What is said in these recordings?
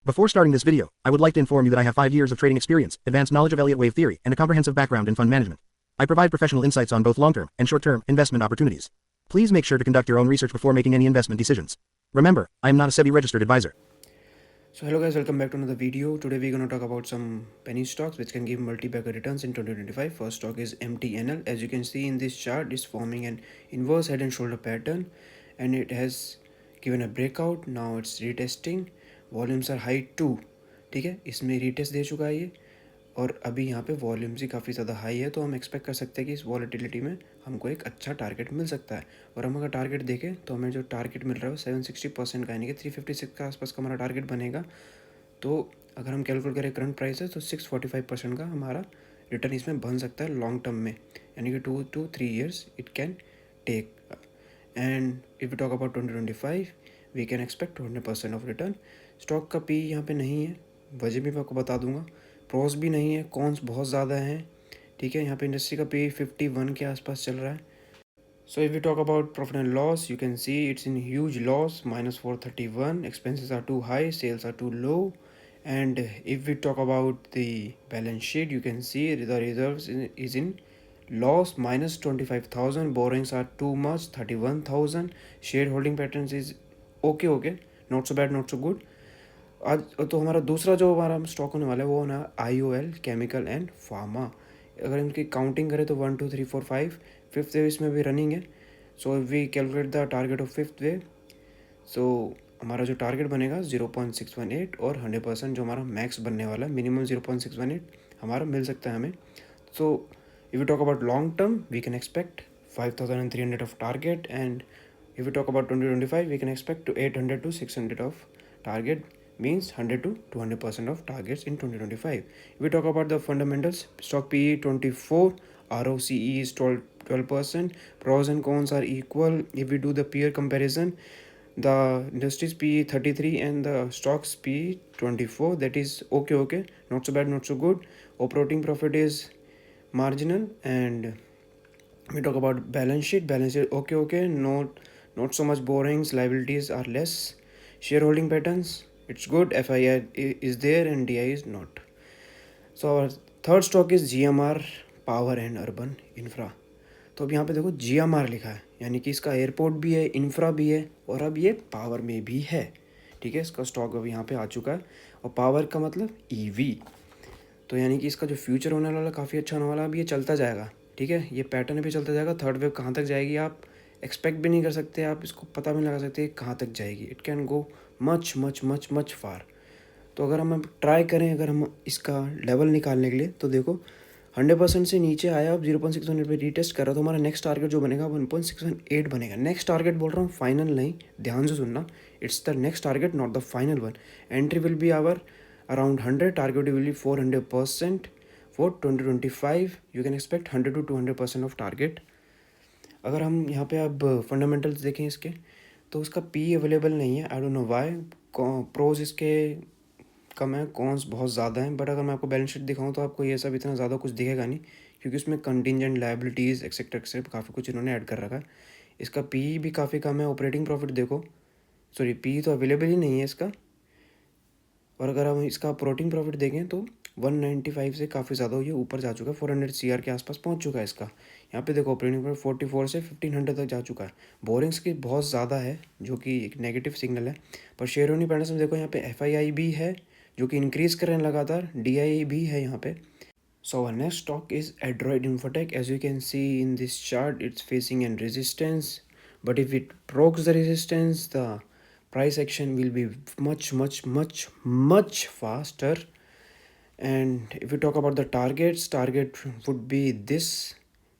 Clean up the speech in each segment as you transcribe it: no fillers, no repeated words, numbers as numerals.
Before starting this video, I would like to inform you that I have 5 years of trading experience, advanced knowledge of Elliott wave theory, and a comprehensive background in fund management. I provide professional insights on both long-term and short-term investment opportunities. Please make sure to conduct your own research before making any investment decisions. Remember, I am not a SEBI registered advisor. So hello guys, welcome back to another video. Today we're going to talk about some penny stocks which can give multi-bagger returns in 2025. First stock is MTNL. As you can see in this chart, it's forming an inverse head and shoulder pattern and it has given a breakout. Now it's retesting. Volumes are high too. ठीक है, इसमें retest दे चुका है ये और अभी यहाँ पे वॉल्यूम्स ही काफ़ी ज़्यादा हाई है, तो हम एक्सपेक्ट कर सकते हैं कि इस वॉलेटिलिटी में हमको एक अच्छा टारगेट मिल सकता है। और हम अगर टारगेट देखें तो हमें जो टारगेट मिल रहा है वो 760% का, यानी कि 356 के आसपास का हमारा टारगेट बनेगा। तो अगर हम कैलकुलेट करें करंट प्राइस है तो 645% का हमारा रिटर्न इसमें बन सकता है लॉन्ग टर्म में, यानी कि 2 to 3 years it can take. And if you talk about 2025 we can expect 200% of return. Stock का पी यहाँ पे नहीं है, वजह भी मैं आपको बता दूंगा। प्रोस भी नहीं है, कॉन्स बहुत ज़्यादा हैं। ठीक है, यहाँ पे इंडस्ट्री का पी 51 के आसपास चल रहा है। So if you talk about profit and loss, you can see it's in huge loss, -431, expenses are too high, sales are too low. And if you talk about the balance sheet, you can see the reserves is in loss, -25,000, borrowings are too much, 31,000, shareholding patterns is okay, not so bad, not so good। आज तो हमारा दूसरा जो हमारा stock होने वाला है वो ना IOL, केमिकल एंड फार्मा। अगर इनकी काउंटिंग करें तो 1 2 3 4 5 फिफ्थ वेव इसमें भी रनिंग है। So we calculate the target of fifth wave, so हमारा जो टारगेट बनेगा 0.618 और 100% जो हमारा मैक्स बनने वाला है, मिनिमम 0.618 हमारा मिल सकता है हमें। So if you talk about long term we can expect 5,300 of target, and if you talk about 2025 we can expect to 800 to 600 of target, means 100 to 200% of targets in 2025. If we talk about the fundamentals, stock PE 24, ROCE is 12%, pros and cons are equal. If we do the peer comparison, the industry's PE 33 and the stock's PE 24, that is okay, not so bad, not so good. Operating profit is marginal, and we talk about balance sheet okay, not so much borrowings, liabilities are less. Shareholding patterns, it's good, FII is there and DI is not. So our third stock is GMR Power and Urban Infra। तो अब यहाँ पे देखो GMR लिखा है, यानी कि इसका एयरपोर्ट भी है, इंफ्रा भी है और अब ये पावर में भी है। ठीक है, इसका स्टॉक अब यहाँ पे आ चुका है और पावर का मतलब EV, तो यानी कि इसका जो फ्यूचर होने वाला काफ़ी अच्छा होने वाला। अब ये चलता जाएगा, ठीक है, ये पैटर्न भी चलता जाएगा। थर्ड वेव कहाँ तक जाएगी आप एक्सपेक्ट भी नहीं कर सकते, आप इसको पता भी नहीं लगा सकते कहाँ तक जाएगी। It can go much much much much फार। तो अगर हम ट्राई करें, अगर हम इसका लेवल निकालने के लिए, तो देखो 100% से नीचे आया, अब 0.618 पे रीटेस्ट कर रहा, तो हमारा नेक्स्ट टारगेट जो बनेगा 1.618 बनेगा। नेक्स्ट टारगेट बोल रहा हूँ, फाइनल नहीं, ध्यान से सुनना, it's the next target not the final one. Entry will be our around 100, target will be 400%। for 2025 you can expect 100 to 200% of target। अगर हम यहाँ पे अब फंडामेंटल्स देखें इसके, तो उसका पी अवेलेबल नहीं है, I don't know why. Pros इसके कम है, कॉन्स बहुत ज़्यादा हैं। बट अगर मैं आपको बैलेंस शीट दिखाऊँ तो आपको ये सब इतना ज़्यादा कुछ दिखेगा नहीं, क्योंकि उसमें कंटिजेंट लायबिलिटीज़ एक्सेट्रा काफ़ी कुछ इन्होंने ऐड कर रखा है। इसका पी भी काफ़ी कम है। ऑपरेटिंग प्रॉफिट देखो, सॉरी पी तो अवेलेबल ही नहीं है इसका। और अगर हम इसका ऑपरेटिंग प्रॉफिट देखें तो 195 से काफ़ी ज़्यादा ये ऊपर जा चुका है, 400 CR के आसपास पहुंच चुका है इसका। यहाँ पे देखो ऑपरेटिंग प्रॉफिट 44 से 1500 तक जा चुका है। बोरिंग्स की बहुत ज़्यादा है, जो कि एक नेगेटिव सिग्नल है। पर शेयर होल्डिंग पैटर्न में देखो, यहाँ पे FII भी है जो कि इंक्रीज़ कर रहे हैं लगातार, DI भी है यहाँ पे। So our next stock is Adroid Infotech। As you can see in this chart, it's facing an resistance, but if it breaks the resistance, the price action will be much faster। And if we talk about the target would be this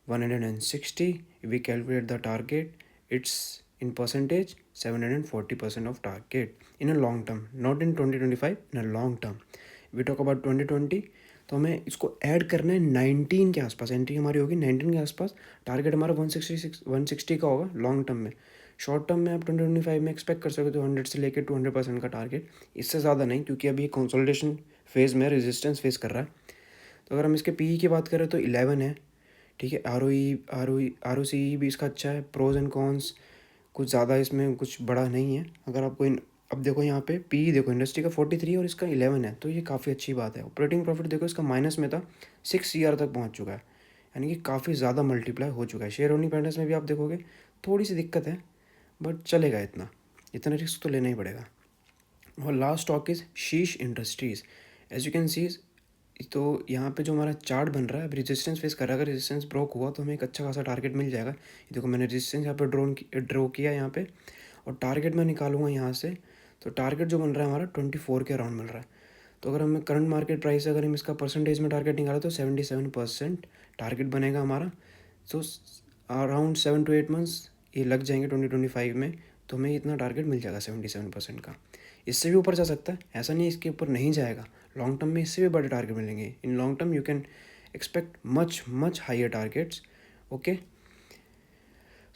160। if we calculate the target, it's in percentage 740% of target in a long term, not in 2025, in a long term। if we talk about 2020, तो हमें इसको add करना है 19 के आसपास, entry हमारी होगी 19 के आसपास। टारगेट हमारा 160 का होगा लॉन्ग टर्म में। शॉर्ट टर्म में आप 2025 में एक्सपेक्ट कर सकते हो 100 से लेकर 200% का टारगेट, इससे ज़्यादा नहीं, क्योंकि अभी कंसोलिडेशन फेज़ में रेजिस्टेंस फेस कर रहा है। तो अगर हम इसके पी की बात करें तो 11 है, ठीक है। ROCE भी इसका अच्छा है। प्रोज एंड कॉन्स कुछ ज़्यादा इसमें कुछ बड़ा नहीं है। अगर आपको अब देखो यहाँ पे पी देखो इंडस्ट्री का 43 और इसका 11 है, तो ये काफ़ी अच्छी बात है। ऑपरेटिंग प्रॉफिट देखो इसका माइनस में था, 6 CR तक पहुँच चुका है, यानी कि काफ़ी ज़्यादा मल्टीप्लाई हो चुका है। शेयर होल्डिंग पैटर्न्स में भी आप देखोगे थोड़ी सी दिक्कत है, बट चलेगा, इतना रिस्क तो लेना ही पड़ेगा। और last stock is Shish Industries. As you can see, तो यहाँ पे जो हमारा चार्ट बन रहा है, अब रेजिस्टेंस फेस कर रहा है। अगर रेजिस्टेंस ब्रोक हुआ तो हमें एक अच्छा खासा टारगेट मिल जाएगा। ये देखो मैंने रेजिस्टेंस यहाँ पे ड्रॉ किया यहाँ पे, और टारगेट मैं निकालूंगा यहाँ से। तो टारगेट जो बन रहा है हमारा 24 के अराउंड मिल रहा है। तो अगर हमें करंट मार्केट प्राइस, अगर हम इसका परसेंटेज में टारगेट निकालें तो 77% टारगेट बनेगा हमारा। तो अराउंड 7 to 8 मंथ्स ये लग जाएंगे 2025 में, तो हमें इतना टारगेट मिल जाएगा 77% का। इससे भी ऊपर जा सकता है, ऐसा नहीं इसके ऊपर नहीं जाएगा। लॉन्ग टर्म में इससे भी बड़े टारगेट मिलेंगे। In long term you can expect much much higher targets. Okay,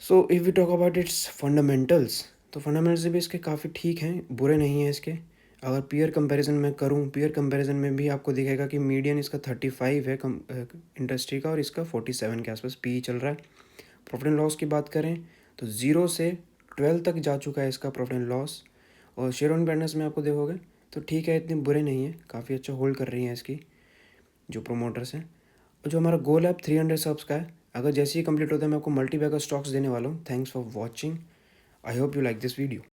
so if we talk about its fundamentals, तो फंडामेंटल्स भी इसके काफ़ी ठीक हैं, बुरे नहीं हैं इसके। अगर पीयर कंपैरिजन में करूँ, पीयर कंपैरिजन में भी आपको दिखेगा कि मीडियन इसका 35 है इंडस्ट्री का, और इसका 47 के आसपास पी चल रहा है। प्रॉफिट एंड लॉस की बात करें तो 0 से 12 तक जा चुका है इसका प्रॉफिट एंड लॉस। और शेयर ऑन बैलेंस में आपको देखोगे तो ठीक है, इतने बुरे नहीं है, काफ़ी अच्छा होल्ड कर रही हैं इसकी जो प्रोमोटर्स हैं। और जो हमारा गोल है अब 300 सब्स का है, अगर जैसे ही कंप्लीट होता है मैं आपको मल्टी बैगर स्टॉक्स देने वाला हूँ। Thanks for watching, I hope you like this video.